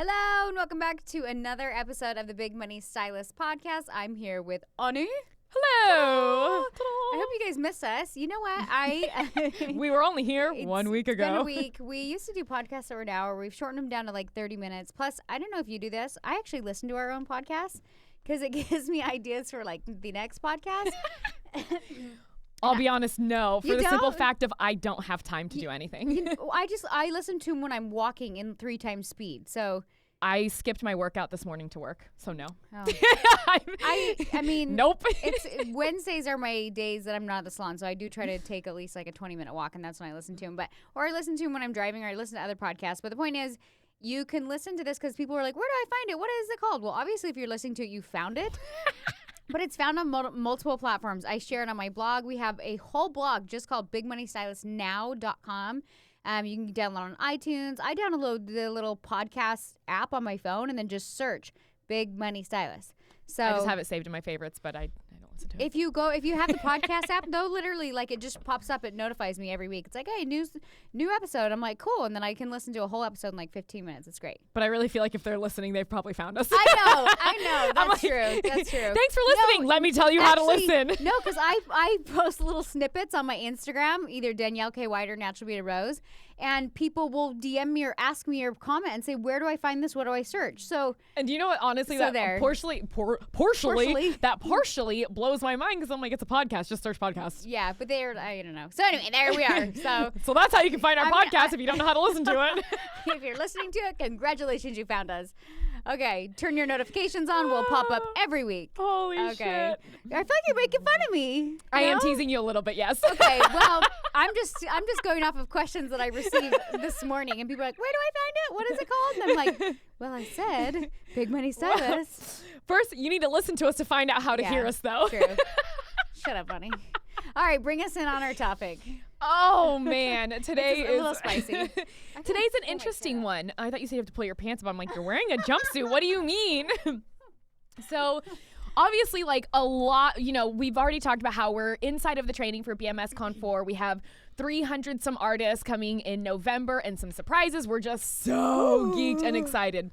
Hello and welcome back to another episode of the Big Money Stylist podcast. I'm here with Ani. Hello. I hope you guys missed us. You know what? We were only here 1 week ago. It's been a week. We used to do podcasts over an hour. We've shortened them down to like 30 minutes. Plus, I don't know if you do this. I actually listen to our own podcast because it gives me ideas for like the next podcast. I'll be honest, no. For You the simple don't? fact of I don't have time to do anything. I listen to them when I'm walking in 3 times speed. So I skipped my workout this morning to work, so no. oh. I mean, nope. It's Wednesdays are my days that I'm not at the salon, so I do try to take at least like a 20-minute walk, and that's when I listen to them. Or I listen to them when I'm driving, or I listen to other podcasts. But the point is, you can listen to this because people are like, "Where do I find it? What is it called?" Well, obviously, if you're listening to it, you found it. But it's found on multiple platforms. I share it on my blog. We have a whole blog just called BigMoneyStylistNow.com. You can download on iTunes. I download the little podcast app on my phone and then just search Big Money Stylist. So I just have it saved in my favorites, but I don't listen to it. if you have the podcast app, though, literally, like, it just pops up. It notifies me every week. It's like, hey, new episode. I'm like, cool. And then I can listen to a whole episode in like 15 minutes. It's great. But I really feel like if they're listening, they've probably found us. I know. I'm That's like, true. That's true. Thanks for listening. Let me tell you how to listen. No, because I post little snippets on my Instagram, either Danielle K. White or Natural Beauty Rose, and people will DM me or ask me or comment and say, where do I find this? What do I search? So, and you know what? Honestly, So that there. partially blows my mind because I'm like, it's a podcast. Just search podcasts. yeah, but I don't know. So anyway, there we are. So So that's how you can find our I'm- podcast if you don't know how to listen to it. if you're listening to it, congratulations, you found us. Okay, turn your notifications on. We'll pop up every week. Holy Okay. shit. I feel like you're making fun of me. I am No? teasing you a little bit, yes. Okay, well, I'm just going off of questions that I received this morning, and people are like, "Where do I find it? What is it called?" And I'm like, "Well, I said Big Money Stylist." First, you need to listen to us to find out how to hear us, though. True. Shut up, Bunny. All right, bring us in on our topic. Oh, man. Today It's a is little spicy. Today's an interesting one. I thought you said you have to pull your pants up. I'm like, you're wearing a jumpsuit. What do you mean? So, obviously, like a lot, we've already talked about how we're inside of the training for BMS Con 4. We have 300 some artists coming in November and some surprises. We're just so geeked and excited.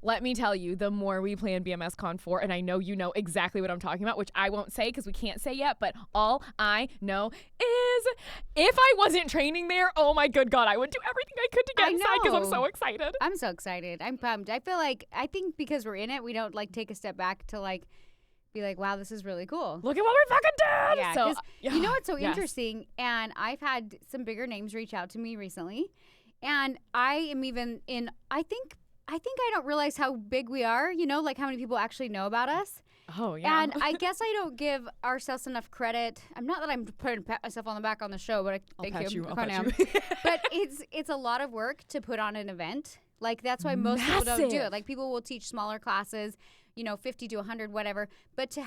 Let me tell you, the more we plan BMS Con 4, and I know you know exactly what I'm talking about, which I won't say because we can't say yet, but all I know is if I wasn't training there, oh my good God, I would do everything I could to get inside because I'm know. so excited. I'm so excited. I'm pumped. I think because we're in it, we don't like take a step back to like be like, wow, this is really cool. Look at what we fucking did! Yeah, So, 'cause you know what's so yes. interesting? And I've had some bigger names reach out to me recently, and I am even in. I think I don't realize how big we are. Like how many people actually know about us. Oh, yeah. And I guess I don't give ourselves enough credit. I'm not that I'm putting pat myself on the back on the show, but I'll thank pat you. you. I'll I pat am. you. But it's a lot of work to put on an event. Like that's why most people don't do Massive. it. Like people will teach smaller classes, 50 to 100, whatever. But to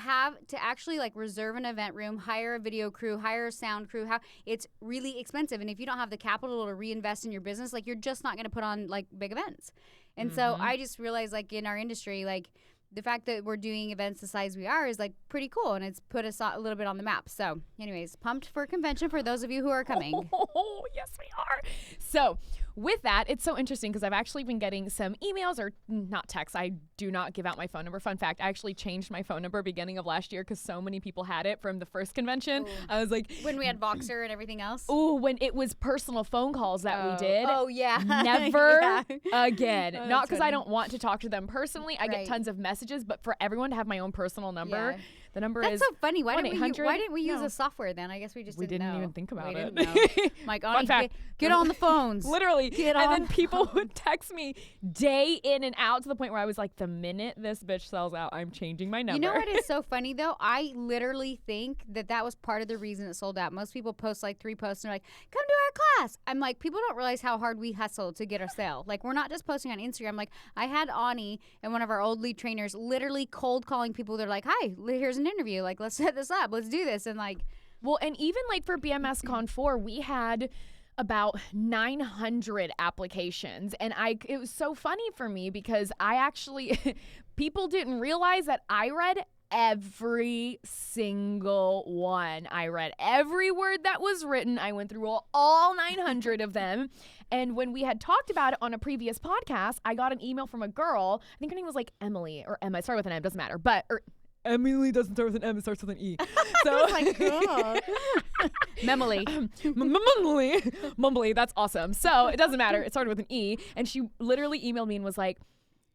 actually like reserve an event room, hire a video crew, hire a sound crew, it's really expensive. And if you don't have the capital to reinvest in your business, like you're just not going to put on like big events. And so I just realized like in our industry, like the fact that we're doing events the size we are is like pretty cool, and it's put us a little bit on the map. So anyways, pumped for convention for those of you who are coming. Oh, yes, we are. So with that, it's so interesting because I've actually been getting some emails or not texts. I do not give out my phone number. Fun fact, I actually changed my phone number beginning of last year because so many people had it from the first convention. Ooh. I was like, When we had Voxer and everything else. ooh, when it was personal phone calls that we did. Oh, yeah. Never Yeah. again. Oh, Not that's because I funny. don't want to talk to them personally. I Right. get tons of messages, but for everyone to have my own personal number, Yeah. the number That's is so funny. Why didn't 1-800? we use No. a software then? I guess we just We didn't didn't know. even think about We it. didn't know. Mike, Fun fact. get on the phones. Literally. Get and on then people would text me day in and out to the point where I was like, the minute this bitch sells out, I'm changing my number. You know what is so funny though? I literally think that was part of the reason it sold out. Most people post like 3 posts and they're like, come to our class. I'm like, people don't realize how hard we hustle to get our sale. Like we're not just posting on Instagram. Like I had Ani and one of our old lead trainers literally cold calling people. They're like, hi, here's an interview. Like let's set this up. Let's do this. And like, Well, and even like for BMS Con 4, we had about 900 applications. And it was so funny for me because I actually, people didn't realize that I read every single one. I read every word that was written. I went through all 900 of them. And when we had talked about it on a previous podcast, I got an email from a girl. I think her name was like Emily or Emma. It started with an M, doesn't matter. Emily doesn't start with an M, it starts with an E. So I was like, cool. Memily. Mumbly, that's awesome. So it doesn't matter. It started with an E. And she literally emailed me and was like,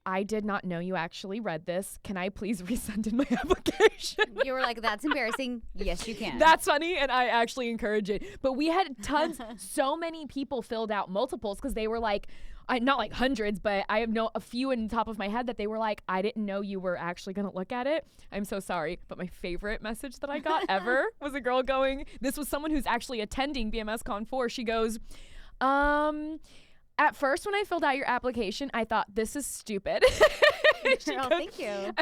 I did not know you actually read this. Can I please resend in my application? You were like, that's embarrassing. Yes, you can. That's funny, and I actually encourage it. But we had tons, so many people filled out multiples because they were like, not like hundreds, but I have a few in the top of my head that they were like, I didn't know you were actually going to look at it. I'm so sorry. But my favorite message that I got ever was a girl going, this was someone who's actually attending BMS Con 4. She goes, at first, when I filled out your application, I thought, this is stupid. Thank you.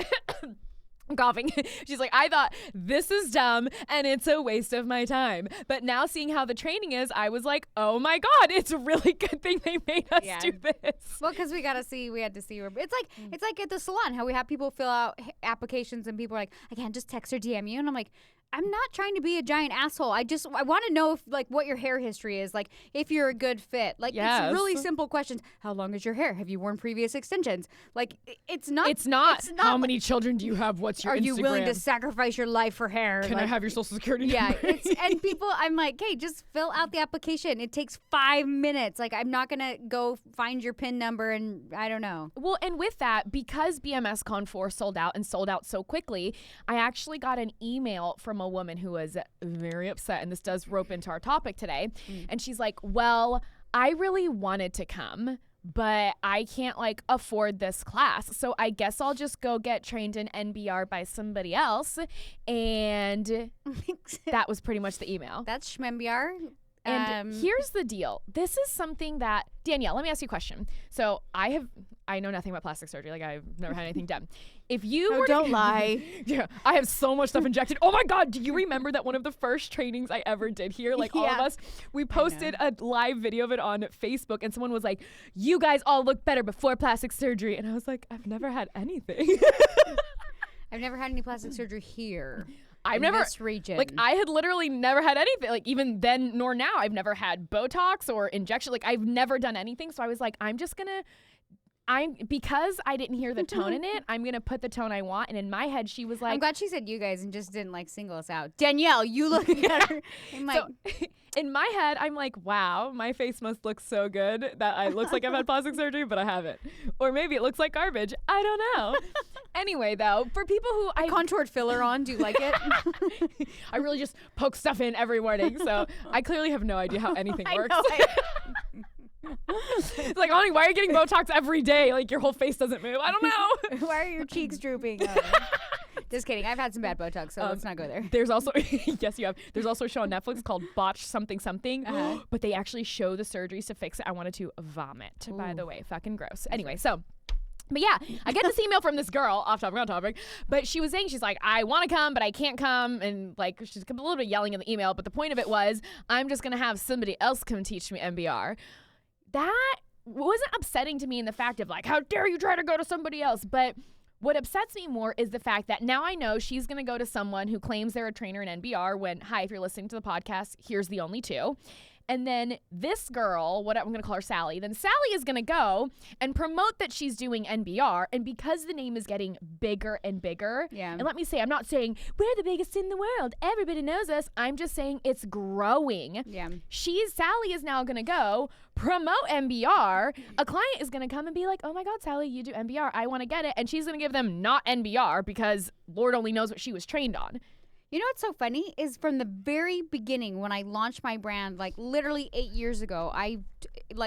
I'm coughing. She's like, I thought, this is dumb, and it's a waste of my time. But now seeing how the training is, I was like, oh my God, it's a really good thing they made us do this. Well, because we had to see. It's like at the salon, how we have people fill out applications, and people are like, I can't just text or DM you. And I'm like, I'm not trying to be a giant asshole. I want to know what your hair history is, like if you're a good fit. Like It's really simple questions. How long is your hair? Have you worn previous extensions? Like it's not how many children do you have? What's your Instagram? Are you willing to sacrifice your life for hair? Can I have your social security number? Yeah, and people, I'm like, hey, just fill out the application. It takes 5 minutes. Like I'm not gonna go find your PIN number and I don't know. Well, and with that, because BMS Con 4 sold out so quickly, I actually got an email from a woman who was very upset, and this does rope into our topic today. And she's like, well, I really wanted to come, but I can't afford this class, so I guess I'll just go get trained in NBR by somebody else. And that was pretty much the email. That's Schmembr. And here's the deal. This is something that, Danielle, let me ask you a question. So I know nothing about plastic surgery. Like I've never had anything done. If you don't lie. Yeah, I have so much stuff injected. Oh my God, do you remember that one of the first trainings I ever did here? All of us, we posted a live video of it on Facebook, and someone was like, you guys all look better before plastic surgery. And I was like, I've never had anything. I've never had any plastic surgery here. This region. I had literally never had anything. Even then nor now, I've never had Botox or injection. I've never done anything. So I was like, because I didn't hear the tone in it, I'm going to put the tone I want. And in my head, she was like, I'm glad she said you guys and just didn't single us out. Danielle, you look better. I'm like, so, in my head, I'm like, wow, my face must look so good that it looks like I've had plastic surgery, but I haven't. Or maybe it looks like garbage. I don't know. Anyway, though, for people who I contoured filler on, do you like it? I really just poke stuff in every morning, so I clearly have no idea how anything works. It's like, honey, why are you getting Botox every day? Your whole face doesn't move. I don't know. Why are your cheeks drooping? Just kidding. I've had some bad Botox, so let's not go there. There's also, yes, you have. There's also a show on Netflix called Botch Something Something, but they actually show the surgeries to fix it. I wanted to vomit, by the way. Fucking gross. Anyway, so. But yeah, I get this email from this girl, off topic, on topic, but she was saying, she's like, I want to come, but I can't come. And she's a little bit yelling in the email, but the point of it was, I'm just going to have somebody else come teach me NBR. That wasn't upsetting to me in the fact of how dare you try to go to somebody else? But what upsets me more is the fact that now I know she's going to go to someone who claims they're a trainer in NBR when, hi, if you're listening to the podcast, here's the only two. And then this girl, I'm going to call her Sally, then Sally is going to go and promote that she's doing NBR. And because the name is getting bigger and bigger, and let me say, I'm not saying we're the biggest in the world, everybody knows us. I'm just saying it's growing. Yeah. Sally is now going to go promote NBR. A client is going to come and be like, oh my God, Sally, you do NBR. I want to get it. And she's going to give them not NBR because Lord only knows what she was trained on. You know what's so funny is from the very beginning when I launched my brand, literally 8 years ago, I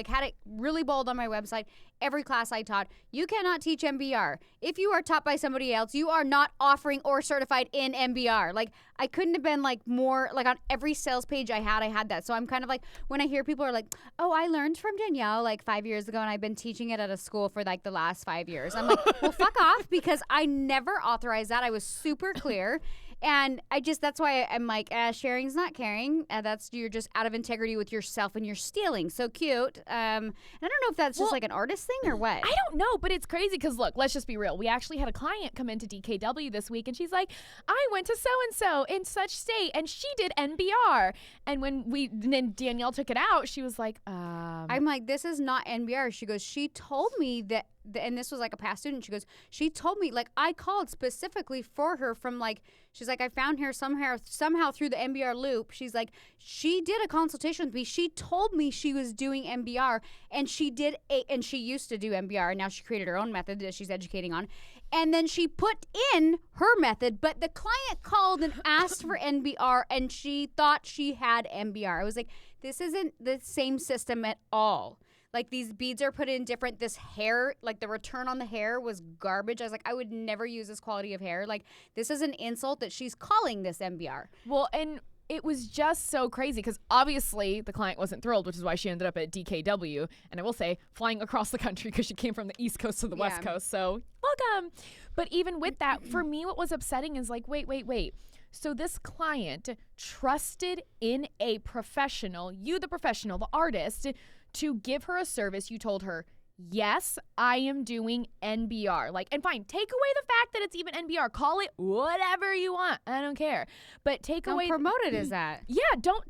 had it really bold on my website. Every class I taught, you cannot teach MBR. If you are taught by somebody else, you are not offering or certified in MBR. I couldn't have been more, on every sales page I had that. So I'm kind of when I hear people are like, oh, I learned from Danielle 5 years ago and I've been teaching it at a school for the last 5 years. I'm like, well, fuck off, because I never authorized that. I was super clear. And that's why I'm like, sharing's not caring. You're just out of integrity with yourself and you're stealing. So cute. And I don't know if that's just an artist thing or what? I don't know, but it's crazy because look, let's just be real. We actually had a client come into DKW this week and she's like, I went to so-and-so in such state and she did NBR. And then Danielle took it out, she was like, I'm like, this is not NBR. She goes, she told me that, and this was like a past student. She goes, she told me, like, I called specifically for her from like, she's like, I found her somehow through the NBR loop. She's like, she did a consultation with me. She told me she was doing NBR and she used to do NBR and now she created her own method that she's educating on. And then she put in her method, but the client called and asked for NBR and she thought she had NBR. I was like, this isn't the same system at all. Like, these beads are put in different. This hair, like, the return on the hair was garbage. I was like, I would never use this quality of hair. Like, this is an insult that she's calling this NBR. Well, and it was just so crazy because obviously the client wasn't thrilled, which is why she ended up at DKW. And I will say, flying across the country because she came from the East Coast to the West Coast. So, welcome. But even with that, for me, what was upsetting is like, wait. So this client trusted in a professional, you the professional, the artist, to give her a service. You told her, yes, I am doing NBR. Like, and fine, take away the fact that it's even NBR. Call it whatever you want. I don't care. But don't away. Promote it as that. Yeah, don't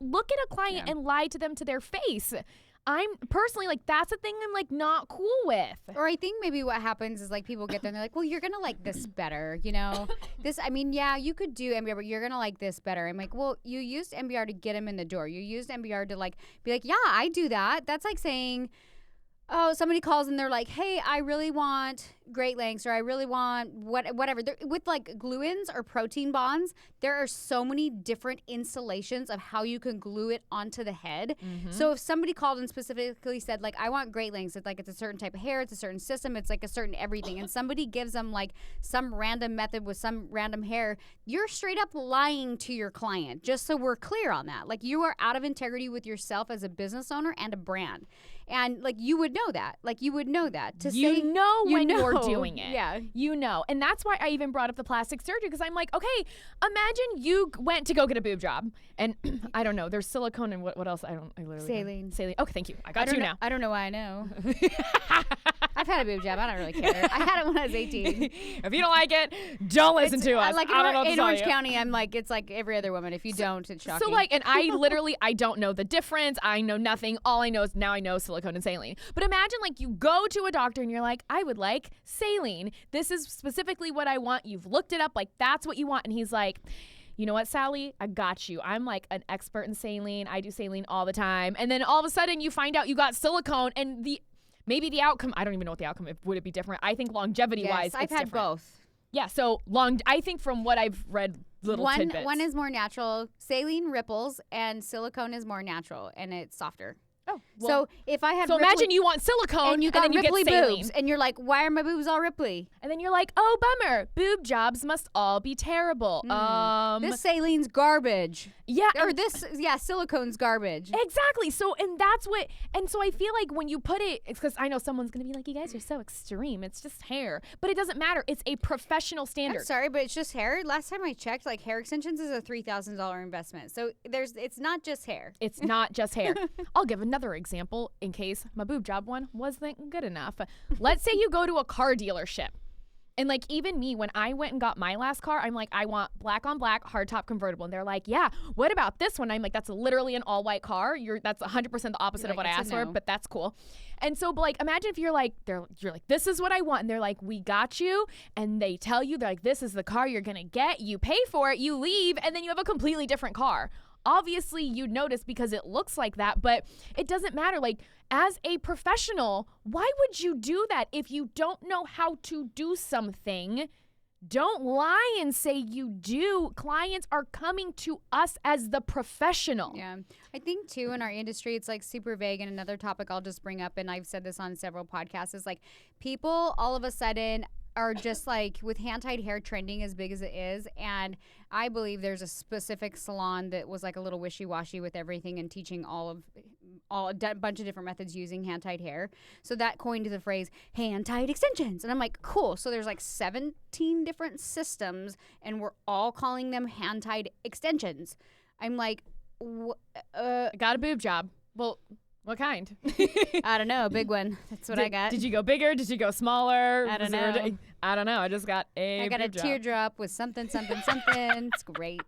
look at a client and lie to them to their face. I'm personally like, that's a thing I'm like not cool with. Or I think maybe what happens is like people get there and they're like, well, you're going to like this better, you know? You could do NBR, but you're going to like this better. I'm like, well, you used NBR to get him in the door. You used NBR to like be like, yeah, I do that. That's like saying, oh, somebody calls and they're like, hey, I really want Great Lengths or I really want whatever. With like glue-ins or protein bonds, there are so many different installations of how you can glue it onto the head. Mm-hmm. So if somebody called and specifically said like, I want Great Lengths, it's like it's a certain type of hair, it's a certain system, it's like a certain everything, and somebody gives them like some random method with some random hair, you're straight up lying to your client, just so we're clear on that. Like, you are out of integrity with yourself as a business owner and a brand. And like, you would know that. Like, you would know that. When you're doing it. Yeah. You know. And that's why I even brought up the plastic surgery, because I'm like, okay, imagine you went to go get a boob job. And I don't know. There's silicone and what else? I literally Saline. Saline. Okay, thank you. I got you now. I don't know why I know. I've had a boob job. I don't really care. I had it when I was 18. If you don't like it, don't listen to us. Like, I don't know what to in tell Orange you. County, I'm like, it's like every other woman. If you don't, it's shocking. So like, and I literally, I don't know the difference. I know nothing. All I know is now I know silicone and saline. But imagine like you go to a doctor and you're like, I would like saline. This is specifically what I want. You've looked it up. Like, that's what you want. And he's like, you know what, Sally? I got you. I'm like an expert in saline. I do saline all the time. And then all of a sudden you find out you got silicone, and maybe the outcome, I don't even know what the outcome, would it be different? I think longevity-wise, I've had both. Yeah, so I think from what I've read, tidbits. One is more natural. Saline ripples, and silicone is more natural, and it's softer. Oh, well, so if I have imagine you want silicone and you got ripply get saline. boobs, and you're like, why are my boobs all ripply? And then you're like, oh, bummer. Boob jobs must all be terrible. This saline's garbage. Yeah. Or silicone's garbage. Exactly. So I feel like when you put it, it's because I know someone's going to be like, you guys are so extreme. It's just hair. But it doesn't matter. It's a professional standard. I'm sorry, but it's just hair. Last time I checked, like, hair extensions is a $3,000 investment. So it's not just hair. It's not just hair. I'll give another example in case my boob job one wasn't good enough. Let's say you go to a car dealership. And like, even me, when I went and got my last car, I'm like, I want black on black hardtop convertible. And they're like, yeah, what about this one? I'm like, that's literally an all white car. That's 100% the opposite of what I asked for, but that's cool. And so, but like, imagine if you're like, this is what I want. And they're like, we got you. And they tell you, they're like, this is the car you're going to get. You pay for it, you leave, and then you have a completely different car. Obviously, you'd notice because it looks like that, but it doesn't matter. Like, as a professional, why would you do that if you don't know how to do something? Don't lie and say you do. Clients are coming to us as the professional. Yeah. I think, too, in our industry, it's like super vague. And another topic I'll just bring up, and I've said this on several podcasts, is like people all of a sudden are just like, with hand-tied hair trending as big as it is, and I believe there's a specific salon that was like a little wishy-washy with everything and teaching a bunch of different methods using hand-tied hair. So that coined the phrase hand-tied extensions, and I'm like, cool. So there's like 17 different systems, and we're all calling them hand-tied extensions. I'm like, got a boob job. Well, What kind? I don't know. A big one. That's what I got. Did you go bigger? Did you go smaller? I don't know. I don't know. I just got I got a teardrop with something. It's great.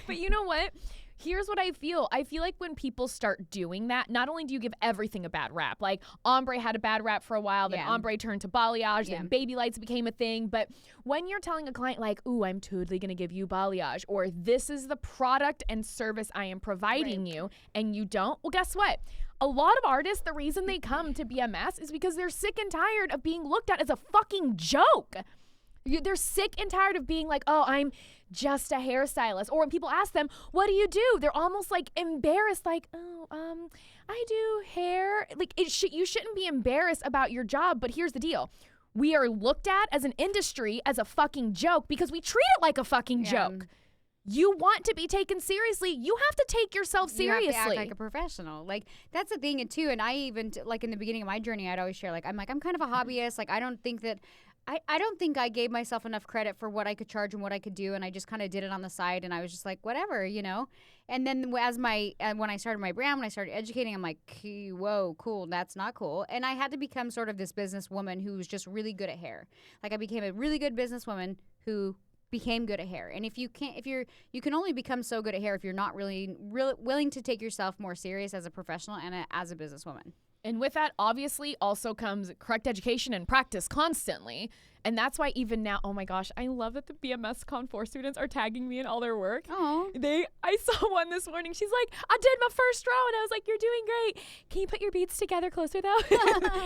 But you know what? Here's what I feel. I feel like when people start doing that, not only do you give everything a bad rap, like ombre had a bad rap for a while, then ombre turned to balayage, then baby lights became a thing. But when you're telling a client like, ooh, I'm totally going to give you balayage, or this is the product and service I am providing you, and you don't, well, guess what? A lot of artists, the reason they come to BMS is because they're sick and tired of being looked at as a fucking joke. They're sick and tired of being like, oh, I'm just a hairstylist. Or when people ask them, what do you do? They're almost like embarrassed, like, oh, I do hair. Like, you shouldn't be embarrassed about your job, but here's the deal. We are looked at as an industry as a fucking joke because we treat it like a fucking joke. You want to be taken seriously, you have to take yourself seriously. You have to act like a professional. Like, that's the thing, too. And I even, like, in the beginning of my journey, I'd always share, like, I'm kind of a hobbyist. Like, I don't think I gave myself enough credit for what I could charge and what I could do, and I just kind of did it on the side, and I was just like, whatever, you know? And then when I started my brand, when I started educating, I'm like, whoa, cool, that's not cool. And I had to become sort of this businesswoman who was just really good at hair. Like, I became a really good businesswoman who became good at hair. And you can only become so good at hair if you're not really willing to take yourself more serious as a professional and as a businesswoman. And with that, obviously, also comes correct education and practice constantly. And that's why even now, oh my gosh, I love that the BMS Con 4 students are tagging me in all their work. Oh. I saw one this morning. She's like, I did my first row. And I was like, you're doing great. Can you put your beads together closer, though?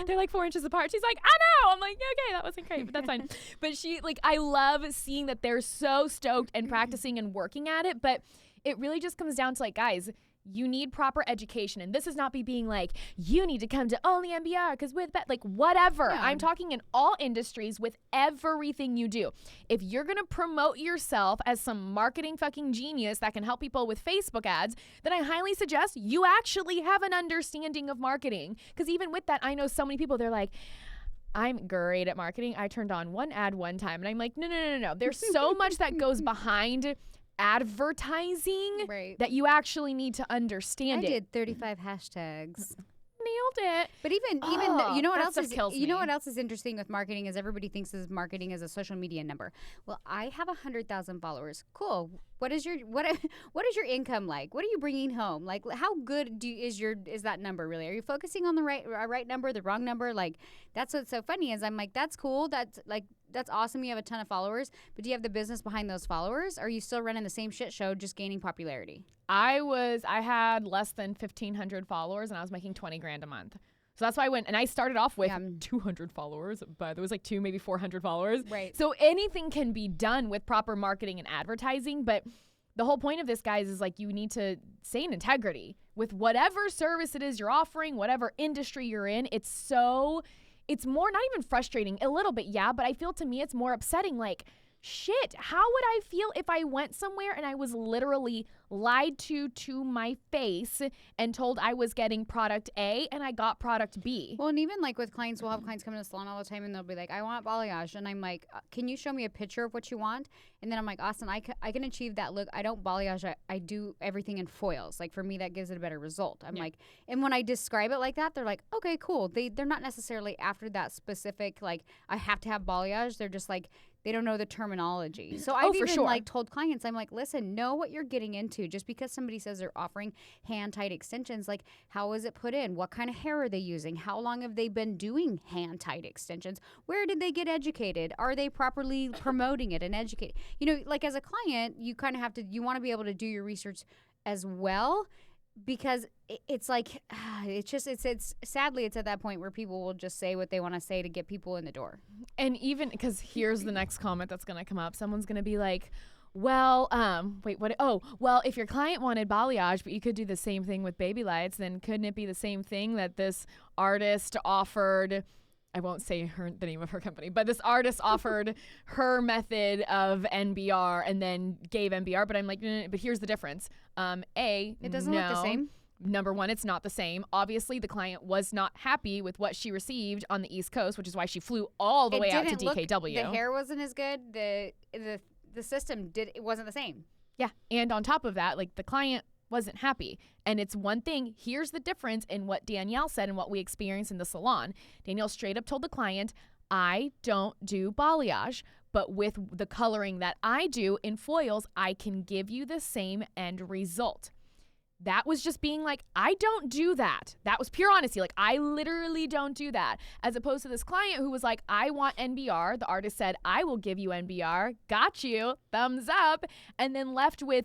They're like 4 inches apart. She's like, I know. I'm like, yeah, okay, that wasn't great, but that's fine. But I love seeing that they're so stoked and practicing and working at it. But it really just comes down to, like, guys, you need proper education. And this is not me being like, you need to come to only MBR because with that, like, whatever. Yeah. I'm talking in all industries with everything you do. If you're going to promote yourself as some marketing fucking genius that can help people with Facebook ads, then I highly suggest you actually have an understanding of marketing. Because even with that, I know so many people, they're like, I'm great at marketing. I turned on one ad one time. And I'm like, no. There's so much that goes behind advertising that you actually need to understand. I did 35 hashtags. Nailed it. But even you know what else is know what else is interesting with marketing is everybody thinks of marketing as a social media number. Well, I have 100,000 followers. Cool. What is your income like? What are you bringing home? Like, how good is that number really? Are you focusing on the right number, the wrong number? Like, that's what's so funny is I'm like, that's cool. That's awesome. You have a ton of followers, but do you have the business behind those followers? Are you still running the same shit show, just gaining popularity? I had less than 1,500 followers and I was making $20,000 a month. So that's why I went, and I started off with 200 followers, but there was like maybe 400 followers. Right. So anything can be done with proper marketing and advertising, but the whole point of this, guys, is like you need to stay in integrity with whatever service it is you're offering, whatever industry you're in. It's more not even frustrating, a little bit, yeah, but I feel to me it's more upsetting, like, shit, how would I feel if I went somewhere and I was literally lied to my face and told I was getting product A and I got product B? Well, and even like with clients, we'll have clients come to the salon all the time and they'll be like, I want balayage. And I'm like, can you show me a picture of what you want? And then I'm like, Austin, I can achieve that look. I don't balayage. I do everything in foils. Like, for me, that gives it a better result. I'm like, and when I describe it like that, they're like, okay, cool. They're not necessarily after that specific, like, I have to have balayage. They're just like, they don't know the terminology. So I've even told clients, I'm like, listen, know what you're getting into. Just because somebody says they're offering hand-tied extensions, like, how is it put in? What kind of hair are they using? How long have they been doing hand-tied extensions? Where did they get educated? Are they properly promoting it and educating? You know, like, as a client, you kind of you want to be able to do your research as well. Because it's like, it's sadly, it's at that point where people will just say what they want to say to get people in the door. And even, because here's the next comment that's going to come up. Someone's going to be like, well, if your client wanted balayage, but you could do the same thing with baby lights, then couldn't it be the same thing that this artist offered? I won't say the name of her company, but this artist offered her method of NBR and then gave NBR. But I'm like, but here's the difference. It doesn't look the same. Number one, it's not the same. Obviously, the client was not happy with what she received on the East Coast, which is why she flew all the way out to DKW. The hair wasn't as good. The system it wasn't the same. Yeah, and on top of that, like, the client wasn't happy. And it's one thing. Here's the difference in what Danielle said and what we experienced in the salon. Danielle straight up told the client, I don't do balayage, but with the coloring that I do in foils, I can give you the same end result. That was just being like, I don't do that. That was pure honesty. Like, I literally don't do that. As opposed to this client who was like, I want NBR. The artist said, I will give you NBR. Got you. Thumbs up. And then left with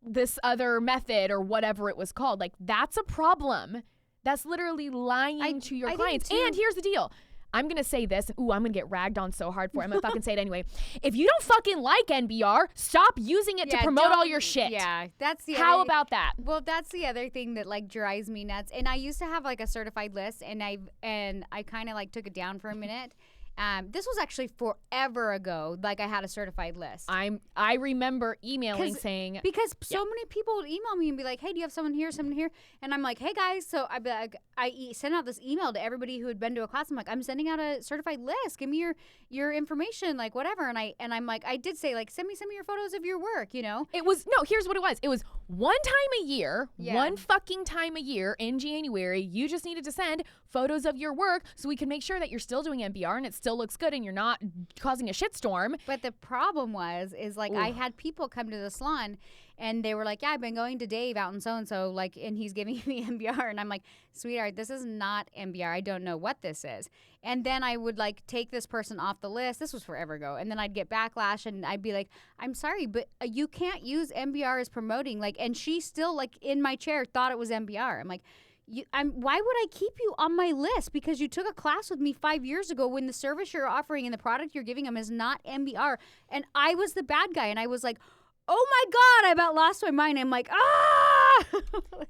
this other method or whatever it was called. Like, that's a problem. That's literally lying to your clients. And here's the deal. I'm going to say this. I'm going to get ragged on so hard for it. I'm going to fucking say it anyway. If you don't fucking like NBR, stop using it to promote all your shit. Yeah, that's the How about that? Well, that's the other thing that like drives me nuts. And I used to have like a certified list, and I kind of like took it down for a minute. This was actually forever ago. Like, I had a certified list. I remember emailing saying, because so many people would email me and be like, hey, do you have someone here, and I'm like, hey guys. So I'd be like, I sent out this email to everybody who had been to a class. I'm like, I'm sending out a certified list, give me your information, like whatever. And I'm like, I did say, like, send me some of your photos of your work, you know. Here's what it was one time a year, one fucking time a year in January, you just needed to send photos of your work so we can make sure that you're still doing NBR and it still looks good and you're not causing a shitstorm. But the problem is like, I had people come to the salon and they were like, yeah, I've been going to Dave out in so-and-so, like, and he's giving me NBR. And I'm like, sweetheart, this is not NBR. I don't know what this is. And then I would like take this person off the list. This was forever ago. And then I'd get backlash and I'd be like, I'm sorry, but you can't use NBR as promoting. Like, and she still, like, in my chair thought it was NBR. I'm like, why would I keep you on my list? Because you took a class with me 5 years ago when the service you're offering and the product you're giving them is not NBR. And I was the bad guy. And I was like, oh my God, I about lost my mind. I'm like, ah!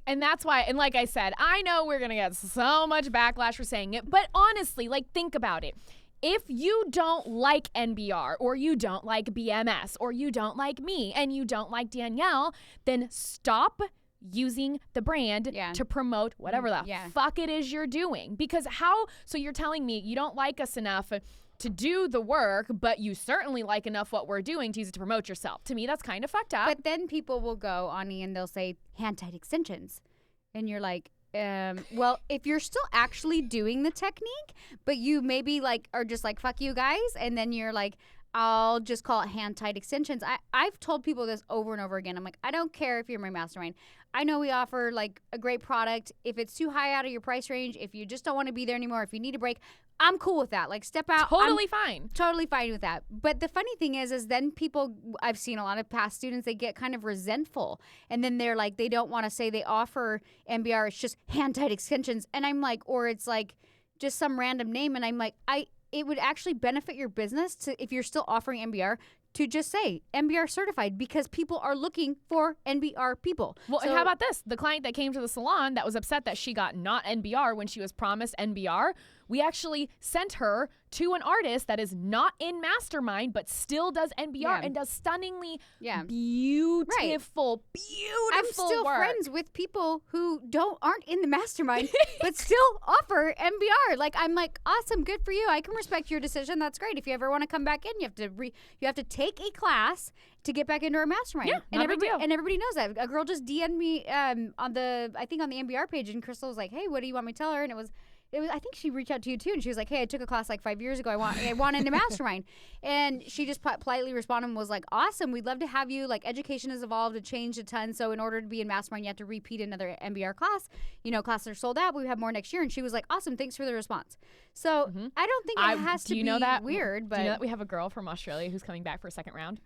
And that's why, and like I said, I know we're going to get so much backlash for saying it. But honestly, like, think about it. If you don't like NBR or you don't like BMS or you don't like me and you don't like Danielle, then stop using the brand to promote whatever the fuck it is you're doing. Because so you're telling me you don't like us enough to do the work, but you certainly like enough what we're doing to use it to promote yourself. To me, that's kind of fucked up. But then people will go, Ani, and they'll say hand-tied extensions. And you're like, well, if you're still actually doing the technique, but you maybe like are just like, fuck you guys, and then you're like, I'll just call it hand-tied extensions. I've told people this over and over again. I'm like, I don't care if you're my mastermind. I know we offer like a great product. If it's too high out of your price range, if you just don't want to be there anymore, if you need a break, I'm cool with that. Like, step out. Totally fine. Totally fine with that. But the funny thing is then people, I've seen a lot of past students, they get kind of resentful. And then they're like, they don't want to say they offer NBR. It's just hand-tied extensions. And I'm like, or it's like just some random name. And I'm like, it would actually benefit your business to, if you're still offering NBR, to just say NBR certified, because people are looking for NBR people. Well, and how about this? The client that came to the salon that was upset that she got not NBR when she was promised NBR, we actually sent her to an artist that is not in Mastermind but still does NBR and does stunningly beautiful I'm still work. Friends with people who aren't in the Mastermind but still offer NBR. Like, I'm like, awesome, good for you. I can respect your decision. That's great. If you ever want to come back in, you have to take a class to get back into our Mastermind. Yeah, not a big deal. And everybody knows that. A girl just DM'd me on the NBR page, and Crystal was like, hey, what do you want me to tell her? And it was I think she reached out to you too, and she was like, hey, I took a class like 5 years ago. I want into Mastermind. And she just politely responded and was like, awesome, we'd love to have you. Like, education has evolved and changed a ton. So in order to be in Mastermind, you have to repeat another NBR class. You know, classes are sold out, but we have more next year. And she was like, awesome, thanks for the response. So I don't think it has to be weird. But do you know that we have a girl from Australia who's coming back for a second round?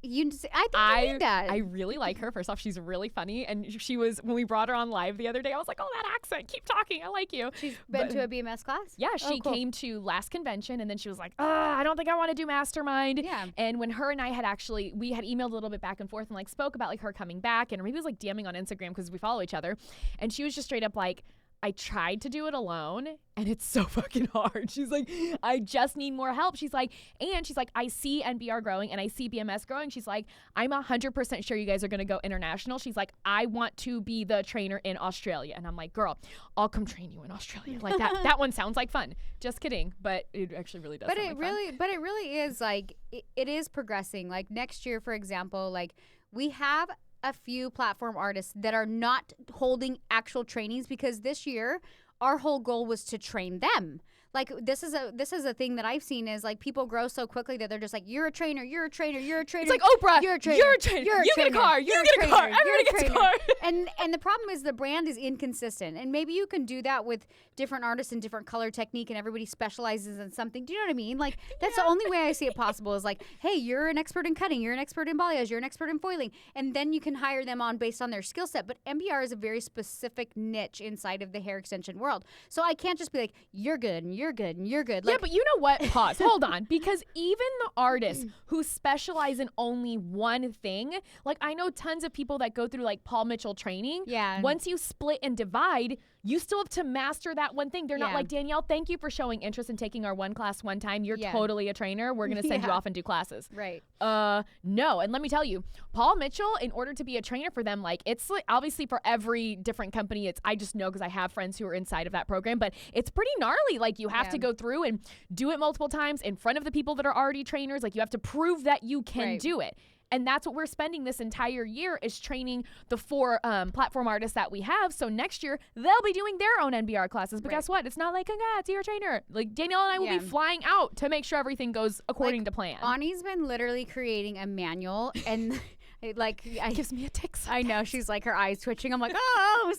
I think you need that. I really like her. First off, she's really funny. And she was, when we brought her on live the other day, I was like, oh, that accent, keep talking. I like you. She's been to a BMS class? Yeah, she came to last convention, and then she was like, I don't think I want to do Mastermind. Yeah. And when her and I had we had emailed a little bit back and forth and like spoke about like her coming back, and maybe it was like DMing on Instagram because we follow each other. And she was just straight up like, I tried to do it alone and it's so fucking hard. She's like, I just need more help. She's like, I see NBR growing and I see BMS growing. She's like, I'm 100% sure you guys are going to go international. She's like, I want to be the trainer in Australia. And I'm like, girl, I'll come train you in Australia. Like that one sounds like fun. Just kidding. But it actually really does. But it really is like, it is progressing. Like next year, for example, like we have a few platform artists that are not holding actual trainings, because this year our whole goal was to train them. Like, this is a thing that I've seen is, like, people grow so quickly that they're just like, you're a trainer, you're a trainer, you're a trainer. It's like, Oprah, you're a trainer, you're a trainer, you get a car, you get a car, everybody gets a car. And the problem is the brand is inconsistent. And maybe you can do that with different artists and different color technique, and everybody specializes in something. Do you know what I mean? Like, that's the only way I see it possible is like, hey, you're an expert in cutting, you're an expert in balayage, you're an expert in foiling. And then you can hire them on based on their skill set. But NBR is a very specific niche inside of the hair extension world. So I can't just be like, you're good and you're good and you're good. Like, yeah, but you know what? Pause. Hold on. Because even the artists who specialize in only one thing, like, I know tons of people that go through like Paul Mitchell training. Yeah. Once you split and divide, you still have to master that one thing. They're not Yeah. like, Danielle, thank you for showing interest in taking our one class one time. You're totally a trainer. We're going to send you off and do classes. Right. No. And let me tell you, Paul Mitchell, in order to be a trainer for them, like, it's like, obviously for every different company, I just know because I have friends who are inside of that program, but it's pretty gnarly. Like, you have to go through and do it multiple times in front of the people that are already trainers. Like, you have to prove that you can do it. And that's what we're spending this entire year is training the 4 platform artists that we have. So next year, they'll be doing their own NBR classes. But guess what? It's not like, congrats, you're a trainer. Like, Danielle and I will be flying out to make sure everything goes according to plan. Ani's been literally creating a manual, and it gives me a tick. I know, she's like, her eyes twitching. I'm like, oh,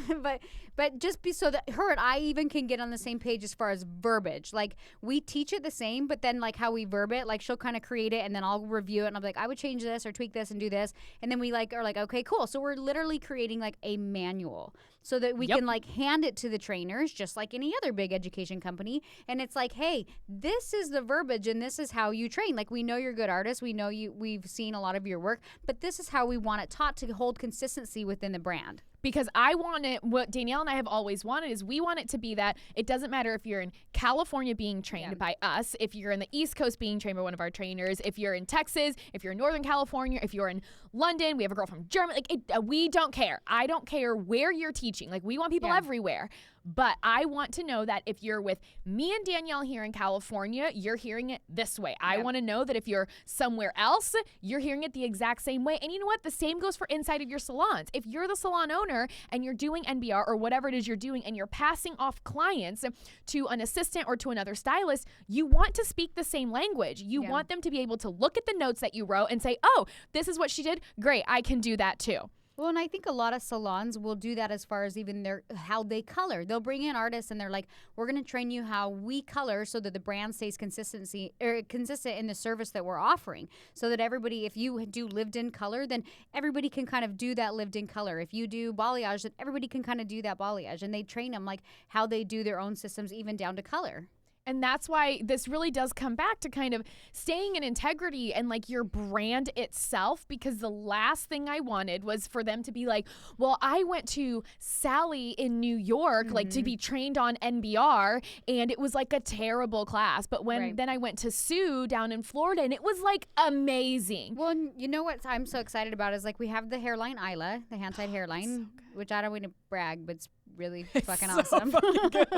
sorry. But just be so that her and I even can get on the same page as far as verbiage. Like, we teach it the same, but then like how we verb it, like she'll kind of create it and then I'll review it and I'll be like, I would change this or tweak this and do this. And then we like are like, okay, cool. So we're literally creating like a manual so that we can like hand it to the trainers just like any other big education company. And it's like, hey, this is the verbiage and this is how you train. Like, we know you're a good artist. We know we've seen a lot of your work, but this is how we want it taught to hold consistency within the brand. Because I want it, what Danielle and I have always wanted is we want it to be that it doesn't matter if you're in California being trained by us, if you're in the East Coast being trained by one of our trainers, if you're in Texas, if you're in Northern California, if you're in London, we have a girl from Germany, like we don't care. I don't care where you're teaching. Like, we want people everywhere. But I want to know that if you're with me and Danielle here in California, you're hearing it this way. I want to know that if you're somewhere else, you're hearing it the exact same way. And you know what? The same goes for inside of your salons. If you're the salon owner and you're doing NBR or whatever it is you're doing and you're passing off clients to an assistant or to another stylist, you want to speak the same language. You want them to be able to look at the notes that you wrote and say, oh, this is what she did. Great, I can do that too. Well, and I think a lot of salons will do that as far as even how they color. They'll bring in artists and they're like, we're going to train you how we color so that the brand stays consistent in the service that we're offering. So that everybody, if you do lived-in color, then everybody can kind of do that lived-in color. If you do balayage, then everybody can kind of do that balayage. And they train them like how they do their own systems, even down to color. And that's why this really does come back to kind of staying in integrity and like your brand itself, because the last thing I wanted was for them to be like, well, I went to Sally in New York, like to be trained on NBR, and it was like a terrible class. But when then I went to Sue down in Florida and it was like amazing. Well, you know what I'm so excited about is like we have the hairline Isla, the hand-tied hairline, which I don't want to brag, but it's really fucking awesome. Fucking good.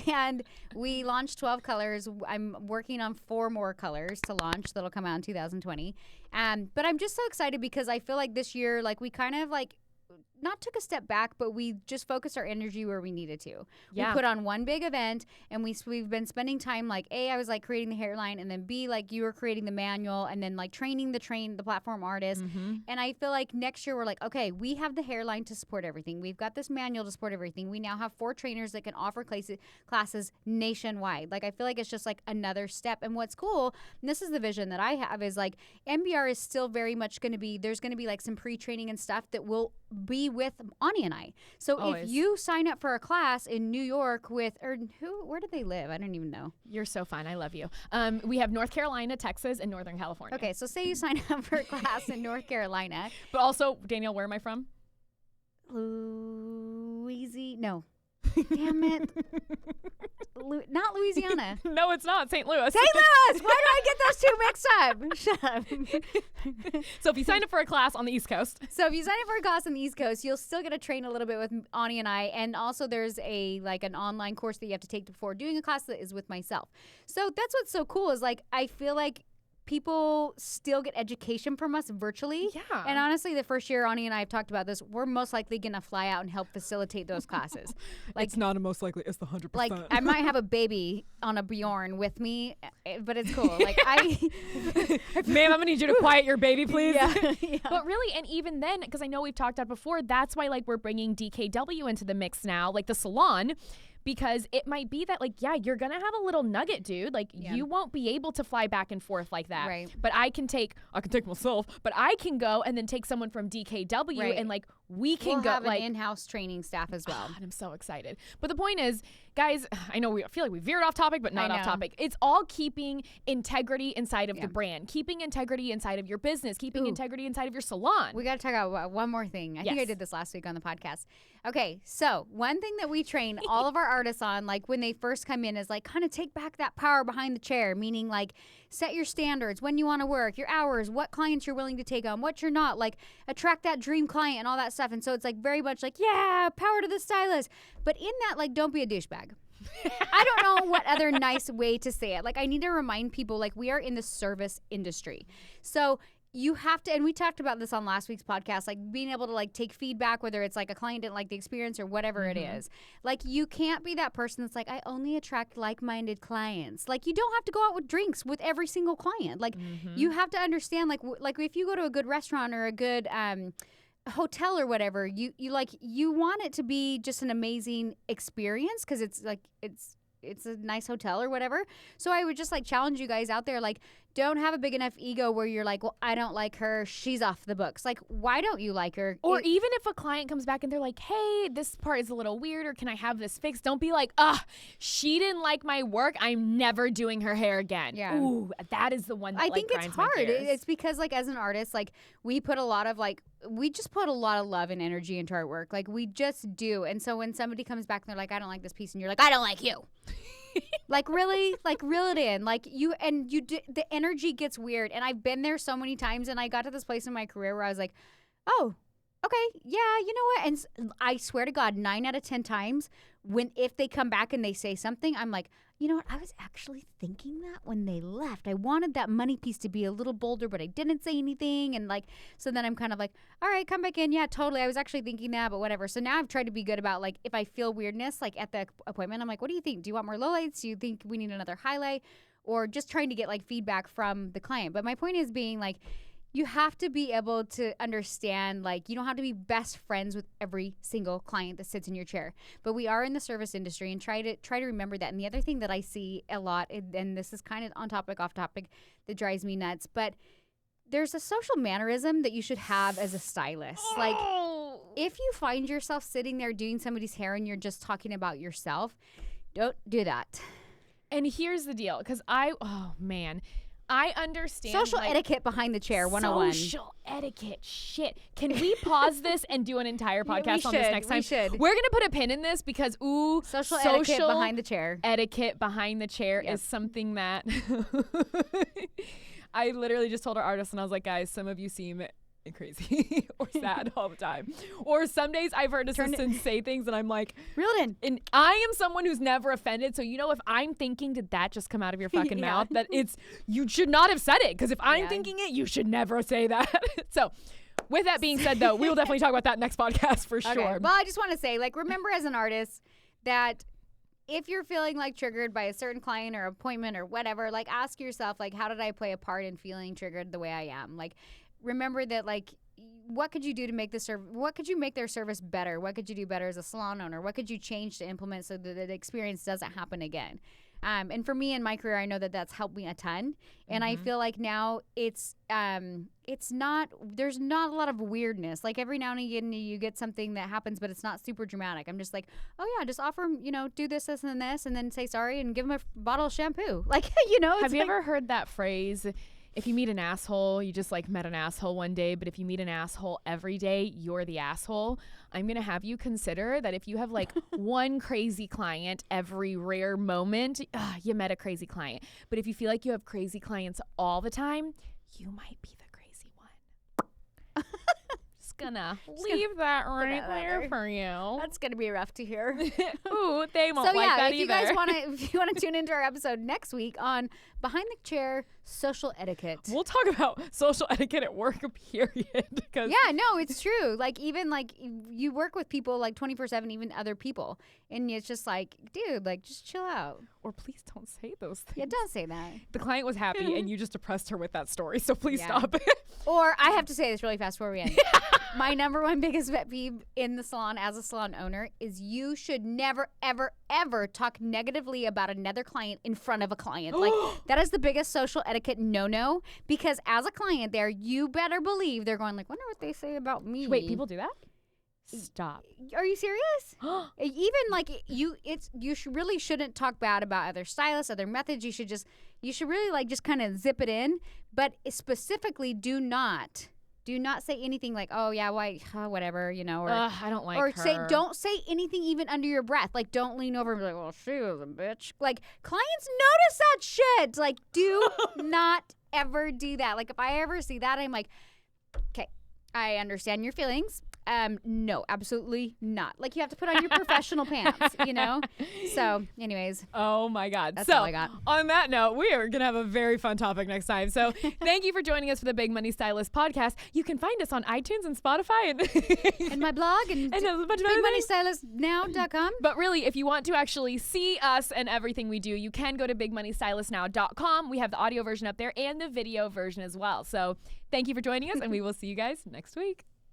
And we launched 12 colors. I'm working on 4 more colors to launch that'll come out in 2020. But I'm just so excited because I feel like this year, like we kind of like not took a step back, but we just focused our energy where we needed to. We put on one big event, and we've been spending time like A, I was like creating the hairline, and then B, like you were creating the manual, and then like training the platform artist. And I feel like next year we're like, okay, we have the hairline to support everything. We've got this manual to support everything. We now have 4 trainers that can offer classes nationwide. Like, I feel like it's just like another step. And what's cool, and this is the vision that I have, is like NBR is still very much going to be, there's going to be like some pre-training and stuff that will be with Ani and I. So if you sign up for a class in New York with, or where do they live? I don't even know. You're so fun. I love you. We have North Carolina, Texas, and Northern California. Okay, so say you sign up for a class in North Carolina. But also, Danielle, where am I from? Louisiana. No. Damn it. Not Louisiana. No, it's not. St. Louis. St. Louis! Why do I get those two mixed up? Shut up. So if you sign up for a class on the East Coast. So if you sign up for a class on the East Coast, you'll still get to train a little bit with Ani and I. And also there's an online course that you have to take before doing a class that is with myself. So that's what's so cool is like, I feel like people still get education from us virtually. Yeah. And honestly, the first year, Ani and I have talked about this, we're most likely going to fly out and help facilitate those classes. Like, it's not a most likely, it's the 100%. like, I might have a baby on a Bjorn with me, but it's cool. Like, Ma'am, I'm gonna need you to quiet your baby, please. Yeah. But really, and even then, because I know we've talked about before, that's why like we're bringing DKW into the mix now, like the salon. Because it might be that, like, yeah, you're going to have a little nugget, dude. Like, you won't be able to fly back and forth like that. Right. But I can take myself, but I can go and then take someone from DKW and, like, we can we'll go. have like, an in-house training staff as well. And I'm so excited. But the point is, guys, I know I feel like we veered off topic, but not I off know. topic. It's all keeping integrity inside of the brand, keeping integrity inside of your business, keeping integrity inside of your salon. We got to talk about one more thing. I think I did this last week on the podcast. Okay, so one thing that we train all of our artists on, like when they first come in, is like kind of take back that power behind the chair, meaning like set your standards, when you want to work, your hours, what clients you're willing to take on, what you're not, like attract that dream client and all that stuff. And so it's like very much like, yeah, power to the stylist. But in that, like, don't be a douchebag. I don't know what other nice way to say it. Like, I need to remind people, like, we are in the service industry. So you have to, and we talked about this on last week's podcast, like being able to like take feedback, whether it's like a client didn't like the experience or whatever it is. Like, you can't be that person that's like, I only attract like-minded clients. Like, you don't have to go out with drinks with every single client. Like, you have to understand, like if you go to a good restaurant or a good hotel or whatever, you want it to be just an amazing experience because it's like it's a nice hotel or whatever. So I would just like challenge you guys out there, like, don't have a big enough ego where you're like, well, I don't like her, she's off the books. Like, why don't you like her? Or even if a client comes back and they're like, hey, this part is a little weird, or can I have this fixed? Don't be like, she didn't like my work, I'm never doing her hair again. Yeah. Ooh, that is the one that I think it's grinds my hard. gears. It's because, like, as an artist, like, we just put a lot of love and energy into our work. Like, we just do. And so when somebody comes back and they're like, I don't like this piece, and you're like, I don't like you. Like, really? Like, reel it in. Like, the energy gets weird. And I've been there so many times, and I got to this place in my career where I was like, oh, okay, yeah, you know what? And I swear to God, 9 out of 10 times, if they come back and they say something, I'm like, you know what? I was actually thinking that when they left. I wanted that money piece to be a little bolder, but I didn't say anything. And like, so then I'm kind of like, all right, come back in. Yeah, totally. I was actually thinking that, but whatever. So now I've tried to be good about, like, if I feel weirdness, like at the appointment, I'm like, what do you think? Do you want more lowlights? Do you think we need another highlight? Or just trying to get like feedback from the client. But my point is being like, you have to be able to understand, like, you don't have to be best friends with every single client that sits in your chair. But we are in the service industry, and try to remember that. And the other thing that I see a lot, and this is kind of on topic, off topic, that drives me nuts, but there's a social mannerism that you should have as a stylist. Like, if you find yourself sitting there doing somebody's hair and you're just talking about yourself, don't do that. And here's the deal, because I understand Social etiquette behind the chair 101. Social etiquette shit. Can we pause this and do an entire podcast on this next time? We should. We're going to put a pin in this because, social etiquette behind the chair. Etiquette behind the chair is something that I literally just told our artists, and I was like, guys, some of you seem crazy or sad all the time. Or some days I've heard assistants say things and I'm like, reel it in. And I am someone who's never offended. So, if I'm thinking, did that just come out of your fucking mouth? That you should not have said it. Because if I'm thinking it, you should never say that. So with that being said, though, we will definitely talk about that next podcast for sure. Well, I just want to say, like, remember as an artist that if you're feeling like triggered by a certain client or appointment or whatever, like, ask yourself, like, how did I play a part in feeling triggered the way I am? Like, remember that, like, what could you do to make what could you make their service better? What could you do better as a salon owner? What could you change to implement so that the experience doesn't happen again? And for me in my career, I know that that's helped me a ton. And I feel like now there's not a lot of weirdness. Like, every now and again you get something that happens, but it's not super dramatic. I'm just like, oh yeah, just offer them, do this, this, and this, and then say sorry and give them a bottle of shampoo. Like, Have you ever heard that phrase? If you meet an asshole, you just like met an asshole one day, but if you meet an asshole every day, you're the asshole. I'm going to have you consider that if you have like one crazy client every rare moment, you met a crazy client. But if you feel like you have crazy clients all the time, you might be the crazy one. just gonna leave that right there for you. That's gonna be rough to hear. Ooh, they won't like that either. If you want to tune into our episode next week on Behind the Chair Social Etiquette, we'll talk about social etiquette at work, period. Yeah, no, it's true. Like, even like you work with people like 24/7, even other people, and it's just like, dude, like, just chill out. Or please don't say those things. Yeah, it does say that. The client was happy, and you just depressed her with that story, so please stop. Or I have to say this really fast before we end. My number one biggest pet peeve in the salon as a salon owner is you should never, ever, ever talk negatively about another client in front of a client. Like, that is the biggest social etiquette no-no, because as a client there, you better believe they're going like, wonder what they say about me. Wait, people do that? Stop. Are you serious? Even like you really shouldn't talk bad about other stylists, other methods. You should really like just kind of zip it in, but specifically do not say anything like, oh yeah, why, whatever, you know, or I don't like or her. don't say anything even under your breath. Like, don't lean over and be like, well, she was a bitch. Like, clients notice that shit. Like, do not ever do that. Like, if I ever see that, I'm like, okay, I understand your feelings. No, absolutely not. Like, you have to put on your professional pants, you know? So, anyways. Oh my God. That's all I got. On that note, we are going to have a very fun topic next time. So thank you for joining us for the Big Money Stylist podcast. You can find us on iTunes and Spotify and my blog and a bunch of BigMoneyStylistNow.com. But really, if you want to actually see us and everything we do, you can go to BigMoneyStylistNow.com. We have the audio version up there and the video version as well. So thank you for joining us, and we will see you guys next week.